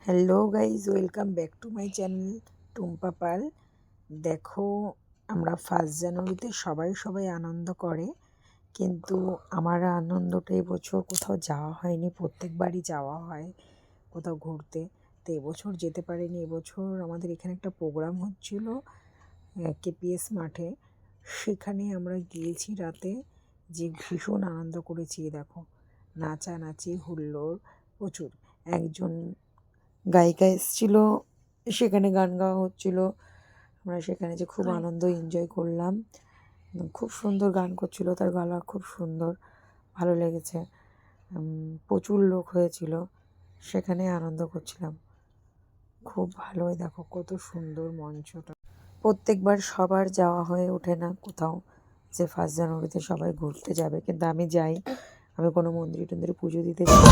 Hello guys, welcome back to my channel Tumpa Pal. দেখো, আমরা 1 জানুয়ারিতে সবাই আনন্দ করে, কিন্তু আমার আনন্দটা এবছর কোথাও যাওয়া হয়নি। প্রত্যেকবারই যাওয়া হয় কোথাও ঘুরতে, তো এবছর যেতে পারিনি। এবছর আমাদের এখানে একটা প্রোগ্রাম হচ্ছিল কেপিএস মাঠে, সেখানে আমরা গিয়েছি রাতে, যে ভীষণ আনন্দ করেছি। দেখো, নাচানাচি হুল্লোড় প্রচুর। একজন গায়িকা এসেছিল, সেখানে গান গাওয়া হচ্ছিল। আমরা সেখানে যে খুব আনন্দ এনজয় করলাম। খুব সুন্দর গান করছিল, তার গলা খুব সুন্দর, ভালো লেগেছে। প্রচুর লোক হয়েছিল, সেখানে আনন্দ করছিলাম, খুব ভালো। দেখো কত সুন্দর মঞ্চটা। প্রত্যেকবার সবার যাওয়া হয়ে ওঠে না কোথাও, যে 1 জানুয়ারিতে সবাই ঘুরতে যাবে, কিন্তু আমি যাই। আমি কোনো মন্দিরে টন্দিরে পুজো দিতে যাই।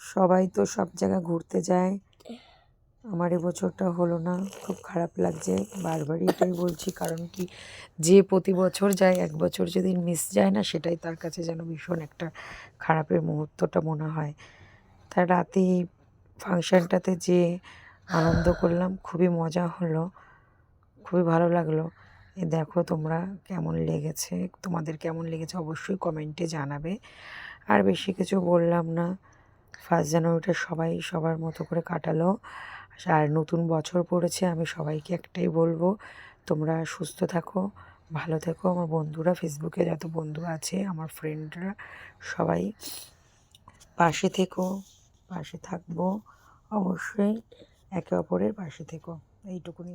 সবাই তো সব জায়গা ঘুরতে যায়, আমার এবছরটা হলো না, খুব খারাপ লাগছে। বারবারই এটাই বলছি, কারণ কি, যে প্রতি বছর যায়, এক বছর যদি মিস যায় না, সেটাই তার কাছে যেন ভীষণ একটা খারাপের মুহূর্তটা মনে হয়। তার রাতে ফাংশানটাতে যে আনন্দ করলাম, খুবই মজা হলো, খুবই ভালো লাগলো। দেখো তোমরা কেমন লেগেছে, তোমাদের কেমন লেগেছে অবশ্যই কমেন্টে জানাবে। আর বেশি কিছু বললাম না, 1 জানুয়ারিটা সবাই সবার মতো করে কাটালো। আর নতুন বছর পড়েছে, আমি সবাইকে একটাই বলবো, তোমরা সুস্থ থাকো, ভালো থেকো। আমার বন্ধুরা, ফেসবুকে যত বন্ধু আছে, আমার ফ্রেন্ডরা, সবাই পাশে থেকো, পাশে থাকবো অবশ্যই, একে অপরের পাশে থেকো, এইটুকুনি।